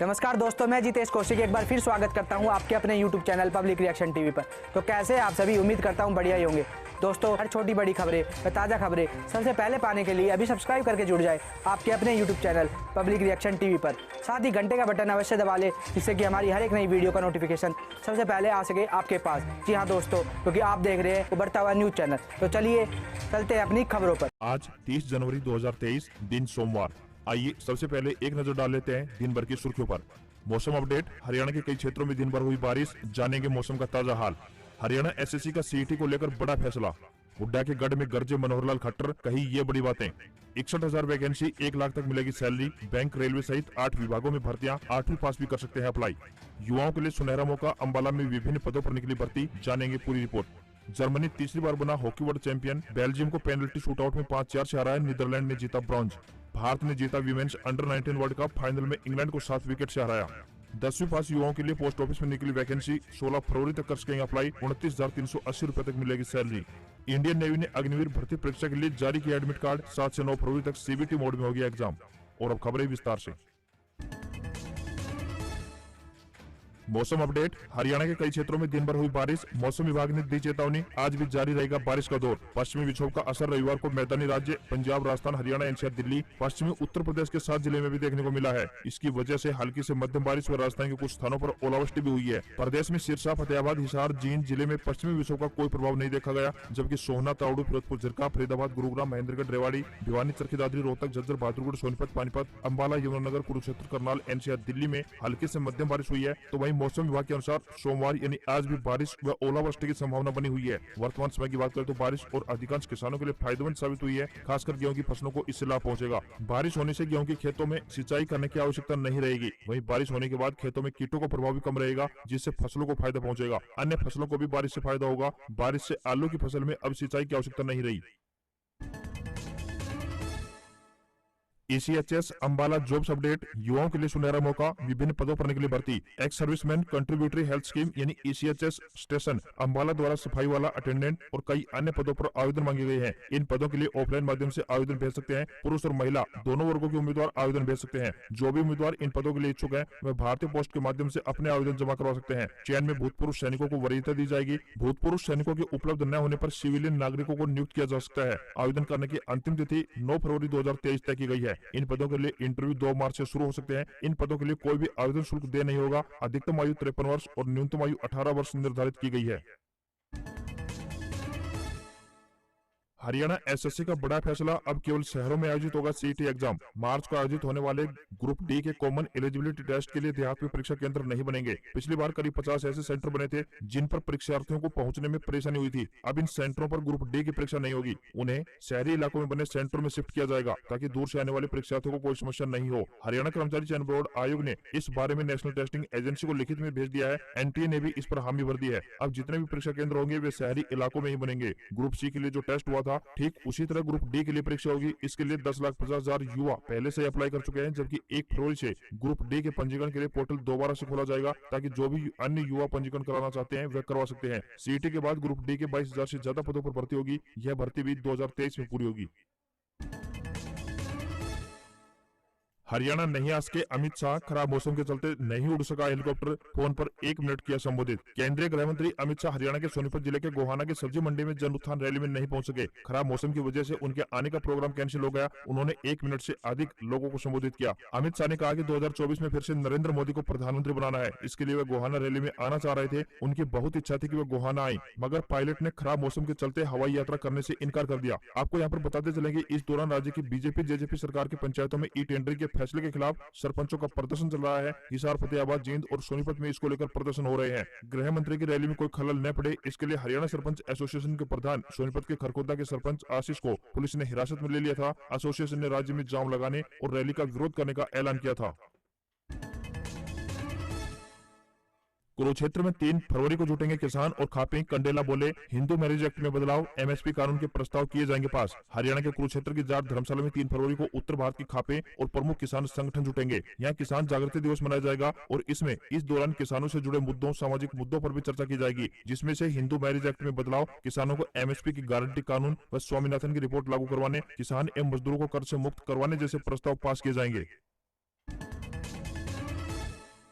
नमस्कार दोस्तों, मैं जितेश कौशिक एक बार फिर स्वागत करता हूं आपके अपने YouTube channel public reaction TV पर। तो कैसे आप सभी, उम्मीद करता हूं बढ़िया ही होंगे। दोस्तों, हर छोटी बड़ी खबरें व ताज़ा खबरें सबसे पहले पाने के लिए अभी सब्सक्राइब करके जुड़ जाए आपके अपने YouTube channel public reaction TV पर। साथ ही घंटे का बटन अवश्य दबा लें, जिससे कि हमारी हर एक नई वीडियो का नोटिफिकेशन सबसे पहले आ सके आपके पास। जी हाँ दोस्तों, क्योंकि आप देख रहे हैं उभरता हुआ न्यूज़ चैनल। तो चलिए चलते हैं अपनी खबरों पर। आज 30 जनवरी 2023 दिन सोमवार। आइए सबसे पहले एक नजर डाल लेते हैं दिन भर की सुर्खियों पर। मौसम अपडेट। हरियाणा के कई क्षेत्रों में दिन भर हुई बारिश, जानेंगे मौसम का ताजा हाल। हरियाणा एसएससी का सीईटी को लेकर बड़ा फैसला। हुड्डा के गढ़ में गरजे मनोहरलाल खट्टर, कही ये बड़ी बातें। 61,000 वैकेंसी, 1 लाख तक मिलेगी सैलरी। बैंक, रेलवे सहित 8 विभागों में भर्तियां, 8वीं पास भी कर सकते हैं अप्लाई। युवाओं के लिए सुनहरा मौका, अंबाला में विभिन्न पदों पर निकली भर्ती, जानेंगे पूरी रिपोर्ट। जर्मनी तीसरी बार बना हॉकी वर्ल्ड चैंपियन, बेल्जियम को पेनल्टी शूटआउट में 5-4 से हराया, नीदरलैंड ने जीता ब्रॉन्ज। भारत ने जीता women's under 19 world cup, final में इंग्लैंड को 7 विकेट से हराया। 10वीं पास युवाओं के लिए पोस्ट ऑफिस में निकली वैकेंसी, 16 फरवरी तक कर सकेंगे अप्लाई, 29,380 रुपए तक मिलेगी सैलरी। इंडियन नेवी ने अग्निवीर भर्ती परीक्षा के लिए जारी किया एडमिट कार्ड, 7 से 9 फरवरी तक सीबीटी मोड में होगी एग्जाम। और अब खबरें विस्तार से। मौसम अपडेट। हरियाणा के कई क्षेत्रों में दिन भर हुई बारिश, मौसम विभाग ने दी चेतावनी, आज भी जारी रहेगा बारिश का दौर। पश्चिमी विक्षोभ का असर रविवार को मैदानी राज्य पंजाब, राजस्थान, हरियाणा, एनसीआर, दिल्ली, पश्चिमी उत्तर प्रदेश के 7 जिले में भी देखने को मिला है। इसकी वजह से हल्की से मध्यम बारिश व राजस्थान के कुछ स्थानों पर ओलावृष्टि भी हुई है। प्रदेश में सिरसा, फतेहाबाद, हिसार, जींद जिले में पश्चिमी विक्षोभ का कोई प्रभाव नहीं देखा गया, जबकि सोहना, तावड़ू, फिरोजपुर, झरका, फरीदाबाद, गुरुग्राम, महेंद्रगढ़, रेवाड़ी, भिवानी, चरखी दादरी, रोहतक, झज्जर, बहादुरगढ़, सोनीपत, पानीपत, अंबाला, यमुनानगर, कुरुक्षेत्र, करनाल, एनसीआर, दिल्ली में हल्की से मध्यम बारिश हुई है। तो वहीं मौसम विभाग के अनुसार सोमवार यानी आज भी बारिश व ओलावृष्टि की संभावना बनी हुई है। वर्तमान समय की बात करें तो बारिश और अधिकांश किसानों के लिए फायदेमंद साबित हुई है, खासकर गेहूं की फसलों को इससे लाभ पहुंचेगा। बारिश होने से गेहूं के खेतों में सिंचाई करने की आवश्यकता नहीं रहेगी। वहीं बारिश होने के बाद खेतों में कीटों का प्रभाव भी कम रहेगा, जिससे फसलों को फायदा पहुंचेगा। अन्य फसलों को भी बारिश से फायदा होगा। बारिश से आलू की फसल में अब सिंचाई की आवश्यकता नहीं रही। ECHS Ambala jobs update. युवाओं के लिए सुनहरा मौका, विभिन्न पदों पर निकली भर्ती। Ex serviceman contributory health scheme यानी ECHS स्टेशन अंबाला द्वारा सफाई वाला, अटेंडेंट और कई अन्य पदों पर आवेदन मांगे गए हैं। इन पदों के लिए ऑफलाइन माध्यम से आवेदन भेज सकते हैं। पुरुष और महिला दोनों वर्गों के उम्मीदवार आवेदन भेज सकते हैं। जो भी उम्मीदवार इन पदों के लिए इच्छुक है वह भारतीय पोस्ट के माध्यम से अपने आवेदन जमा करवा सकते हैं। चयन में भूतपूर्व सैनिकों को वरीयता दी जाएगी। भूतपूर्व सैनिकों के उपलब्ध न होने पर सिविलियन नागरिकों को नियुक्त किया जा सकता है। आवेदन करने की अंतिम तिथि 9 फरवरी 2023 तय की गई है। इन पदों के लिए इंटरव्यू 2 मार्च से शुरू हो सकते हैं। इन पदों के लिए कोई भी आवेदन शुल्क देय नहीं होगा। अधिकतम आयु 53 वर्ष और न्यूनतम आयु 18 वर्ष निर्धारित की गई है। हरियाणा एसएससी का बड़ा फैसला, अब केवल शहरों में आयोजित होगा सीईटी एग्जाम। मार्च को आयोजित होने वाले ग्रुप डी के कॉमन एलिजिबिलिटी टेस्ट के लिए देहात में परीक्षा केंद्र नहीं बनेंगे। पिछली बार करीब 50 ऐसे सेंटर बने थे जिन पर परीक्षार्थियों को पहुंचने में परेशानी हुई थी। अब इन सेंटरों पर ग्रुप डी की परीक्षा नहीं होगी, उन्हें शहरी इलाकों में बने सेंटरों में शिफ्ट किया जाएगा, ताकि दूर से आने वाले परीक्षार्थियों को कोई समस्या नहीं हो। हरियाणा कर्मचारी चयन बोर्ड आयोग ने इस बारे में नेशनल टेस्टिंग एजेंसी को लिखित में भेज दिया है। एनटीए ने भी इस पर हामी भर दी है। अब जितने भी परीक्षा केंद्र होंगे वे शहरी इलाकों में ही बनेंगे। ग्रुप सी के लिए जो टेस्ट हुआ था, ठीक उसी ग्रुप डी के लिए परीक्षा होगी। इसके लिए 10,50,000 युवा पहले से अप्लाई कर चुके हैं, जबकि 1 फरवरी से ग्रुप डी के पंजीकरण के लिए पोर्टल दोबारा से खोला जाएगा, ताकि जो भी अन्य युवा पंजीकरण कराना चाहते हैं वे करवा सकते हैं। सीईटी के बाद ग्रुप डी के 22,000 से ज्यादा पदों पर भर्ती होगी। यह भर्ती भी 2023 में पूरी होगी। हरियाणा नहीं आ सके अमित शाह, खराब मौसम के चलते नहीं उड़ सका हेलीकॉप्टर, फोन पर 1 मिनट किया संबोधित। केंद्रीय गृह मंत्री अमित शाह हरियाणा के सोनीपत जिले के गोहाना की सब्जी मंडी में जन उत्थान रैली में नहीं पहुंच सके। खराब मौसम की वजह से उनके आने का प्रोग्राम कैंसिल हो गया। उन्होंने 1 मिनट से अधिक लोगों को संबोधित किया। अमित शाह ने कहा कि 2024 में फिर से नरेंद्र मोदी को प्रधानमंत्री बनाना है। इसके लिए वे गोहाना रैली में आना चाह रहे थे। उनकी बहुत इच्छा थी कि वे गोहाना आए, मगर पायलट ने खराब मौसम के चलते हवाई यात्रा करने से इनकार कर दिया। आपको यहाँ पर बताते चलेंगे, इस दौरान राज्य की बीजेपी जेजेपी सरकार की पंचायतों में ई टेंडरिंग के फैसले के खिलाफ सरपंचों का प्रदर्शन चल रहा है। हिसार, फतेहाबाद, जींद और सोनीपत में इसको लेकर प्रदर्शन हो रहे हैं। गृह मंत्री की रैली में कोई खलल न पड़े, इसके लिए हरियाणा सरपंच एसोसिएशन के प्रधान, सोनीपत के खरखोदा के सरपंच आशीष को पुलिस ने हिरासत में ले लिया था। एसोसिएशन ने राज्य में जाम लगाने और रैली का विरोध करने का ऐलान किया था। कुरुक्षेत्र में 3 फरवरी को जुटेंगे किसान और खापेंगे कंडेला बोले, हिंदू मैरिज एक्ट में बदलाव, एमएसपी कानून के प्रस्ताव किए जाएंगे पास। हरियाणा के कुरुक्षेत्र की जाट धर्मशाला में 3 फरवरी को उत्तर भारत की खापें और प्रमुख किसान संगठन जुटेंगे। यहाँ किसान जागृति दिवस मनाया जाएगा और इसमें इस दौरान किसानों से जुड़े मुद्दों, सामाजिक मुद्दों पर भी चर्चा की जाएगी, जिसमें से हिंदू मैरिज एक्ट में बदलाव, किसानों को एमएसपी की गारंटी कानून व स्वामीनाथन की रिपोर्ट लागू करवाने, किसान एवं मजदूरों को कर्ज से मुक्त करवाने जैसे प्रस्ताव पास किए जाएंगे।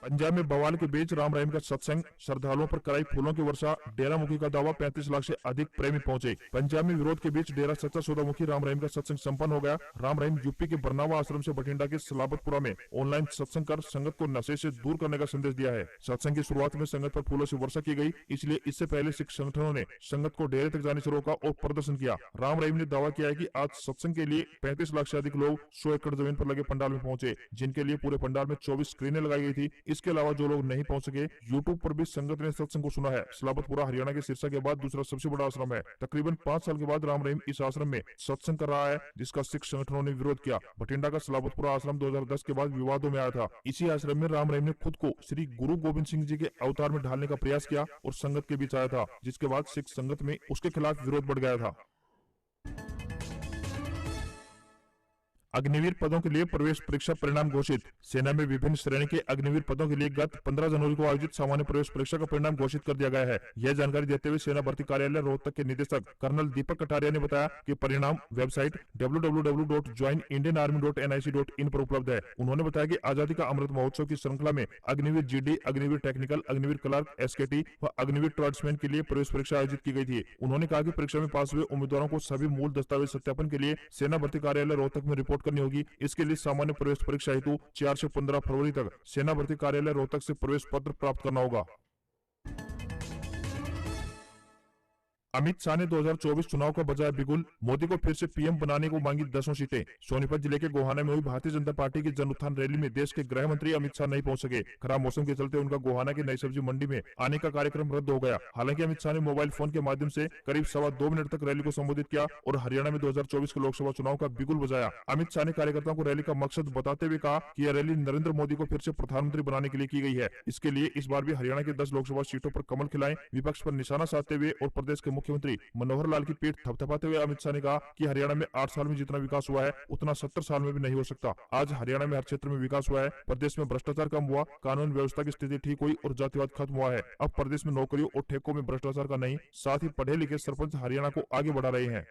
पंजाब में बवाल के बीच राम रहीम का सत्संग, श्रद्धालुओं पर कराई फूलों की वर्षा, डेरा मुखी का दावा, 35 लाख से अधिक प्रेमी पहुंचे। पंजाब में विरोध के बीच डेरा सच्चा सौदा मुखी राम रहीम का सत्संग संपन्न हो गया। राम रहीम यूपी के बरनावा आश्रम से बठिंडा के सलाबतपुरा में ऑनलाइन सत्संग कर संगत को नशे से दूर करने का संदेश दिया है। सत्संग की शुरुआत में संगत पर फूलों से वर्षा की गई, इसलिए इससे पहले सिख संगठनों ने संगत को डेरे तक जाने से रोका और प्रदर्शन किया। राम रहीम ने दावा किया है कि आज सत्संग के लिए 35 लाख से अधिक लोग 100 एकड़ जमीन पर लगे पंडाल में पहुंचे, जिनके लिए पूरे पंडाल में 24 स्क्रीनें लगाई गई थी। इसके अलावा जो लोग नहीं पहुंच सके, यूट्यूब पर भी संगत ने सत्संग को सुना है। सलाबतपुरा हरियाणा के सिरसा के बाद दूसरा सबसे बड़ा आश्रम है। तकरीबन 5 साल के बाद राम रहीम इस आश्रम में सत्संग कर रहा है, जिसका सिख संगठनों ने विरोध किया। बठिंडा का सलाबतपुरा आश्रम 2010 के बाद विवादों में आया था। इसी आश्रम में राम रहीम ने खुद को श्री गुरु गोविंद सिंह जी के अवतार में ढालने का प्रयास किया और संगत के बीच आया था, जिसके बाद सिख संगत में उसके खिलाफ विरोध बढ़ गया था। अग्निवीर पदों के लिए प्रवेश परीक्षा परिणाम घोषित। सेना में विभिन्न श्रेणी के अग्निवीर पदों के लिए गत 15 जनवरी को आयोजित सामान्य प्रवेश परीक्षा का परिणाम घोषित कर दिया गया है। यह जानकारी देते हुए सेना भर्ती कार्यालय रोहतक के निदेशक कर्नल दीपक कटारिया ने बताया कि परिणाम वेबसाइट www.joinindianarmy.nic.in पर उपलब्ध है। उन्होंने बताया कि आजादी का अमृत महोत्सव की श्रृंखला में Agniveer GD, Agniveer technical, Agniveer clerk, एसकेटी व अग्निवीर ट्रांसमैन के लिए प्रवेश परीक्षा आयोजित की गई थी। उन्होंने कहा कि परीक्षा में पास हुए उम्मीदवारों को सभी मूल दस्तावेज सत्यापन के लिए सेना भर्ती कार्यालय रोहतक में रिपोर्ट करनी होगी। इसके लिए सामान्य प्रवेश परीक्षा हेतु 4 से 15 फरवरी तक सेना भर्ती कार्यालय रोहतक से प्रवेश पत्र प्राप्त करना होगा। अमित शाह ने 2024 चुनाव का बजाय बिगुल, मोदी को फिर से पीएम बनाने को मांगी 10 सीटें। सोनीपत जिले के गोहाना में हुई भारतीय जनता पार्टी की जन उत्थान रैली में देश के गृह मंत्री अमित शाह नहीं पहुंच सके। खराब मौसम के चलते उनका गोहाना की नई सब्जी मंडी में आने का कार्यक्रम रद्द हो गया। हालांकि अमित शाह ने मोबाइल फोन के माध्यम से करीब 2.25 मिनट तक रैली को संबोधित किया और हरियाणा में 2024 के लोकसभा चुनाव का बिगुल बजाया। अमित शाह ने कार्यकर्ताओं को रैली का मकसद बताते हुए कहा कि यह रैली नरेंद्र मोदी को फिर से प्रधानमंत्री बनाने के लिए की गई है। इसके लिए इस बार भी हरियाणा की 10 लोकसभा सीटों पर कमल खिलाएं। विपक्ष पर निशाना साधते हुए और प्रदेश के मुख्यमंत्री मनोहर लाल की पीठ थपथपाते हुए अमित शाह ने कहा कि हरियाणा में 8 साल में जितना विकास हुआ है उतना 70 साल में भी नहीं हो सकता। आज हरियाणा में हर क्षेत्र में विकास हुआ है। प्रदेश में भ्रष्टाचार कम हुआ, कानून व्यवस्था की स्थिति ठीक हुई और जातिवाद खत्म हुआ है। अब प्रदेश में नौकरियों और ठेकों में भ्रष्टाचार का नहीं, साथ ही पढ़े लिखे सरपंच हरियाणा को आगे बढ़ा रहे हैं।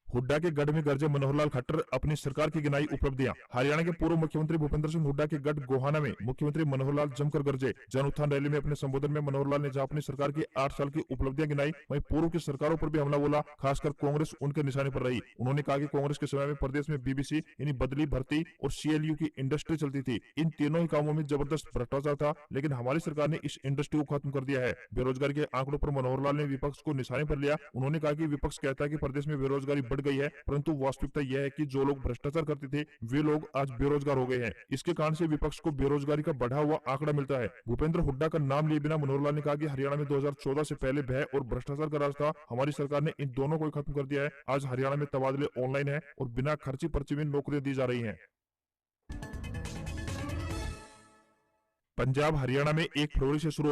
हुड्डा के गढ़ में गरजे मनोहर लाल खट्टर, अपनी सरकार की गिनाई उपलब्धियां। हरियाणा के पूर्व मुख्यमंत्री भूपेंद्र सिंह हुड्डा के गढ़ गोहाना में मुख्यमंत्री मनोहर लाल जमकर गरजे। जन उत्थान रैली में अपने संबोधन में मनोहर लाल ने जहां अपनी सरकार की 8 साल की उपलब्धियां गिनाई, वहीं पूर्व की सरकारों पर भी हमला बोला। खासकर कांग्रेस उनके निशाने पर रही। उन्होंने कहा कि कांग्रेस के समय में प्रदेश में बीबीसी यानी बदली भर्ती और सीएलयू की इंडस्ट्री चलती थी। इन तीनों ही कामों में जबरदस्त भ्रष्टाचार था, लेकिन हमारी सरकार ने इस इंडस्ट्री को खत्म कर दिया है। बेरोजगारी के आंकड़ों पर मनोहर लाल ने विपक्ष को निशाने पर लिया। उन्होंने कहा कि विपक्ष कहता है कि प्रदेश में बेरोजगारी बढ़ गई है, परंतु वास्तविकता यह है कि जो लोग भ्रष्टाचार करते थे वे लोग आज बेरोजगार हो गए हैं। इसके कारण से विपक्ष को बेरोजगारी का बढ़ा हुआ आंकड़ा मिलता है। भूपेंद्र हुड्डा का नाम लिए बिना मनोहर लाल ने कहा कि हरियाणा में 2014 से पहले भय और भ्रष्टाचार का राज था। हमारी सरकार ने इन दोनों को खत्म कर दिया है। आज हरियाणा में तबादले ऑनलाइन है और बिना खर्ची पर्ची में नौकरियां दी जा रही हैं। पंजाब और हरियाणा में 1 फरवरी से शुरू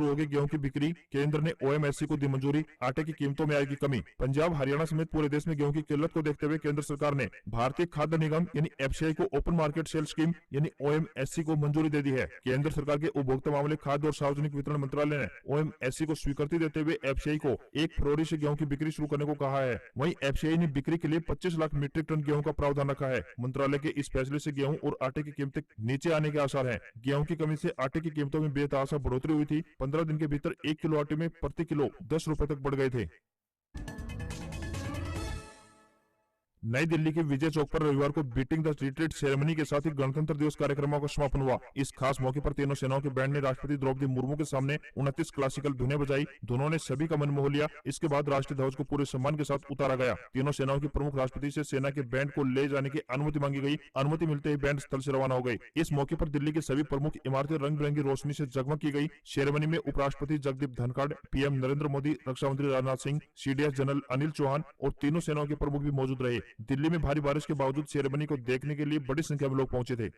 होगी गेहूं की बिक्री। केंद्र ने ओएमएससी को दी मंजूरी। आटे की कीमतों में आएगी कमी। पंजाब, हरियाणा समेत पूरे देश में गेहूं की किल्लत को देखते हुए केंद्र सरकार ने भारतीय खाद्य निगम यानी एफसीआई को ओपन मार्केट सेल स्कीम यानी ओएमएससी को मंजूरी दे दी है। केंद्र सरकार के उपभोक्ता मामले, खाद्य और सार्वजनिक वितरण मंत्रालय ने ओएमएससी को स्वीकृति देते हुए एफसीआई को 1 फरवरी से गेहूं की बिक्री शुरू करने को कहा है। वहीं एफसीआई ने बिक्री के लिए 25 लाख मीट्रिक टन गेहूं का प्रावधान रखा है। मंत्रालय के इस फैसले से गेहूं और आटे की कीमतें नीचे आने के आसार हैं। गेहूं की कमी से आटे की कीमतों में बेतहाशा बढ़ोतरी हुई थी। 15 दिन के भीतर 1 किलो आटे में प्रति किलो 10 रुपए तक बढ़ गए थे। नई दिल्ली के विजय चौक पर रविवार को बीटिंग द रिट्रीट सेरेमनी के साथ ही गणतंत्र दिवस कार्यक्रमों का समापन हुआ। इस खास मौके पर तीनों सेनाओं के बैंड ने राष्ट्रपति द्रौपदी मुर्मू के सामने 29 क्लासिकल धुनें बजाई। दोनों ने सभी का मन मोह लिया। इसके बाद राष्ट्रीय ध्वज को पूरे सम्मान के साथ उतारा गया। तीनों सेनाओं के प्रमुख राष्ट्रपति से सेना के बैंड को ले जाने की अनुमति मांगी गई। अनुमति मिलते ही बैंड स्थल से रवाना हो गई। इस मौके पर दिल्ली की सभी प्रमुख इमारतें रंग बिरंगी रोशनी से जगमग की गई। सेरेमनी में उपराष्ट्रपति जगदीप धनखड़, पीएम नरेंद्र मोदी, रक्षा मंत्री राजनाथ सिंह, सीडीएस जनरल अनिल चौहान और तीनों सेनाओं के प्रमुख भी मौजूद रहे। दिल्ली में भारी बारिश के बावजूद सेरेमनी को देखने के लिए बड़ी संख्या में लोग पहुंचे थे।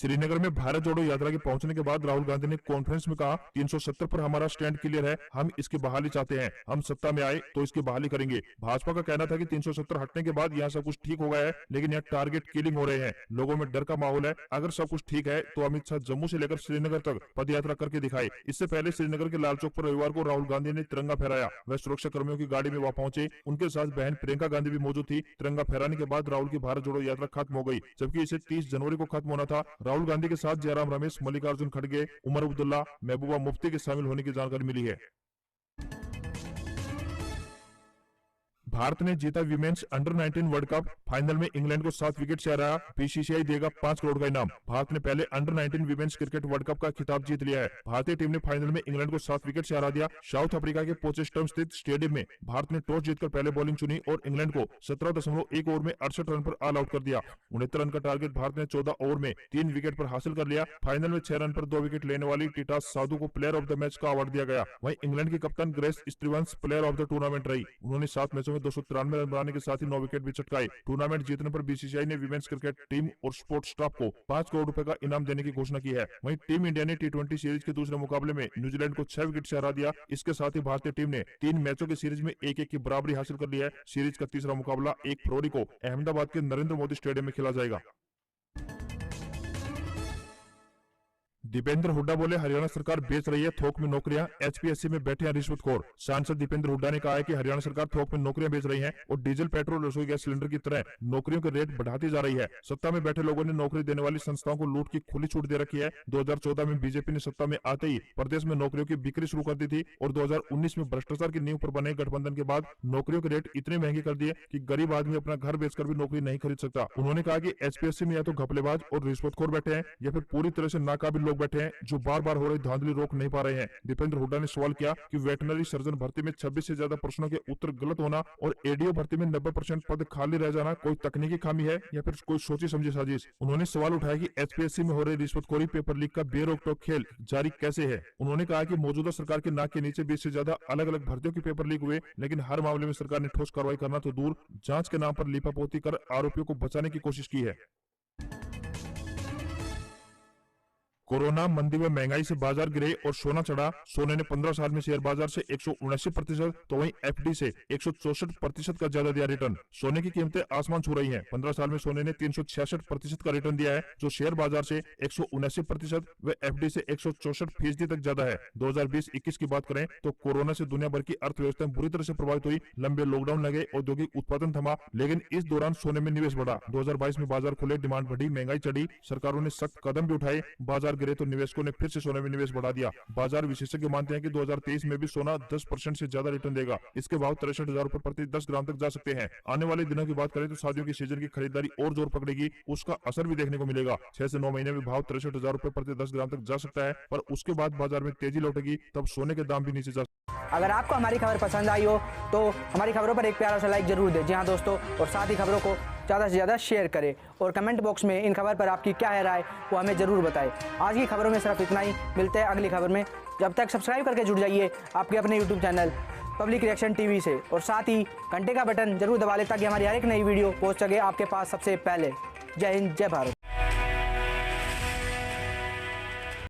श्रीनगर में भारत जोड़ो यात्रा के पहुंचने के बाद राहुल गांधी ने कॉन्फ्रेंस में कहा 370 पर हमारा स्टैंड क्लियर है, हम इसकी बहाली चाहते हैं, हम सत्ता में आए तो इसकी बहाली करेंगे। भाजपा का कहना था कि 370 हटने के बाद यहाँ सब कुछ ठीक हो गया है, लेकिन यहाँ टारगेट किलिंग हो रहे हैं, लोगों में डर का माहौल है। अगर सब कुछ ठीक है तो अमित शाह जम्मू से लेकर श्रीनगर तक पद यात्रा करके दिखाए। इससे पहले श्रीनगर के लाल चौक पर रविवार को राहुल गांधी ने तिरंगा फहराया। वह सुरक्षा कर्मियों की गाड़ी में वहां पहुंचे, उनके साथ बहन प्रियंका गांधी भी मौजूद थी। तिरंगा फहराने के बाद राहुल की भारत जोड़ो यात्रा खत्म हो गई, जबकि इसे 30 जनवरी को खत्म होना था। राहुल गांधी के साथ जयराम रमेश, मल्लिकार्जुन खड़गे, उमर अब्दुल्ला, महबूबा मुफ्ती के शामिल होने की जानकारी मिली है। भारत ने जीता women's under 19 world cup, final में इंग्लैंड को 7 विकेट से हराया। बीसीसीआई देगा 5 करोड़ का इनाम। भारत ने पहले under 19 women's cricket world cup का खिताब जीत लिया है। भारतीय टीम ने फाइनल में इंग्लैंड को 7 विकेट से हरा दिया। साउथ अफ्रीका के पोचेस्ट्रम स्थित स्टेडियम में भारत ने टॉस जीतकर पहले बॉलिंग चुनी और इंग्लैंड को 17.1 ओवर में 68 रन पर ऑल आउट कर दिया। 69 रन का टारगेट भारत ने 14 ओवर में 3 विकेट पर हासिल कर लिया। फाइनल में 6 रन पर 2 विकेट लेने वाली टीटा साधु को प्लेयर ऑफ द मैच का अवार्ड दिया गया। वहीं इंग्लैंड की कप्तान Grace Stevens player of the tournament रही। उन्होंने 7 मैचों में 293 रन बनाने के साथ ही 9 विकेट भी चटकाए। टूर्नामेंट जीतने पर बीसीसीआई ने विमेंस क्रिकेट टीम और स्पोर्ट्स स्टाफ को 5 करोड़ रुपए का इनाम देने की घोषणा की है। वहीं टीम इंडिया ने टी20 सीरीज के दूसरे मुकाबले में न्यूजीलैंड को 6 विकेट से हरा दिया। इसके साथ ही भारतीय टीम ने 3 मैचों की सीरीज में 1-1 की बराबरी हासिल कर ली है। सीरीज का तीसरा मुकाबला 1 फरवरी को अहमदाबाद के नरेंद्र मोदी स्टेडियम में खेला जाएगा। दीपेंद्र हुड्डा बोले, हरियाणा सरकार बेच रही है थोक में नौकरियां, एचपीएससी में बैठे हैं रिश्वतखोर। सांसद दीपेंद्र हुड्डा ने कहा है कि हरियाणा सरकार थोक में नौकरियां बेच रही है और डीजल, पेट्रोल, रसोई गैस सिलेंडर की तरह नौकरियों के रेट बढ़ाती जा रही है। सत्ता में बैठे लोगों ने नौकरी देने वाली संस्थाओं को लूट की खुली छूट दे रखी है। 2014 में बीजेपी ने सत्ता में आते ही प्रदेश में नौकरियों की बिक्री शुरू कर दी थी और 2019 में भ्रष्टाचार की नींव पर बने गठबंधन के बाद नौकरियों के रेट इतने महंगे कर दिए कि गरीब आदमी अपना घर बेचकर भी नौकरी नहीं खरीद सकता। उन्होंने कहा कि एचपीएससी में या तो घपलेबाज और रिश्वतखोर बैठे हैं या फिर पूरी तरह से नाकाबिल लोग बैठे हैं जो बार हो रही धांधली रोक नहीं पा रहे हैं। दीपेंद्र हुड्डा ने सवाल किया कि वेटनरी सर्जन भर्ती में 26 से ज्यादा प्रश्नों के उत्तर गलत होना और एडीओ भर्ती में 90% पद खाली रह जाना कोई तकनीकी खामी है या फिर कोई सोची समझी साजिश। उन्होंने सवाल उठाया कि एचपीएससी में हो रही रिश्वतखोरी, पेपर लीक का बेरोक-टोक खेल जारी कैसे है। उन्होंने कहा कि मौजूदा सरकार के नाक के नीचे 20 से ज्यादा अलग अलग भर्तियों के पेपर लीक हुए, लेकिन हर मामले में सरकार ने ठोस कार्रवाई करना तो दूर, जांच के नाम पर लीपापोती कर आरोपियों को बचाने की कोशिश की है। कोरोना मंदी व महंगाई से बाजार गिरे और सोना चढ़ा। सोने ने 15 साल में शेयर बाजार से 179%, तो वहीं एफडी से 164% का ज्यादा दिया रिटर्न। सोने की कीमतें आसमान छू रही हैं। 15 साल में सोने ने 366% का रिटर्न दिया है, जो शेयर बाजार से 179% व एफडी से 164% तक ज्यादा है। 2020-21 की बात करें तो कोरोना से दुनिया भर की अर्थव्यवस्था बुरी तरह से प्रभावित हुई। लंबे लॉकडाउन लगे, औद्योगिक उत्पादन थमा, लेकिन इस दौरान सोने में निवेश बढ़ा। 2022 में बाजार खुले, डिमांड बढ़ी, महंगाई चढ़ी, सरकारों ने सख्त कदम भी उठाए, बाजार गिरे तो निवेशकों ने फिर से सोने में निवेश बढ़ा दिया। बाजार विशेषज्ञ मानते हैं कि 2023 में भी सोना 10% से ज्यादा रिटर्न देगा। इसके भाव 63,000 रुपए प्रति 10 ग्राम तक जा सकते हैं। आने वाले दिनों की बात करें तो शादियों की सीजन की खरीदारी और जोर पकड़ेगी, उसका असर भी देखने को मिलेगा। 6 से 9 महीने में भाव 63,000 रुपए प्रति 10 ग्राम तक जा सकता है, पर उसके बाद बाजार में तेजी लौटेगी, तब सोने के दाम भी नीचे जा। अगर आपको हमारी खबर पसंद आई हो तो हमारी खबरों पर एक प्यारा सा लाइक जरूर दें। जी हाँ दोस्तों, और साथ ही खबरों को ज़्यादा से ज़्यादा शेयर करें और कमेंट बॉक्स में इन खबर पर आपकी क्या है राय वो हमें ज़रूर बताएं। आज की खबरों में सिर्फ इतना ही, मिलते हैं अगली खबर में। जब तक सब्सक्राइब करके जुड़ जाइए आपके अपने YouTube channel public reaction TV से, और साथ ही घंटे का बटन जरूर दबा लें ताकि हमारी हर एक नई वीडियो पहुँच सके आपके पास सबसे पहले। जय हिंद, जय भारत।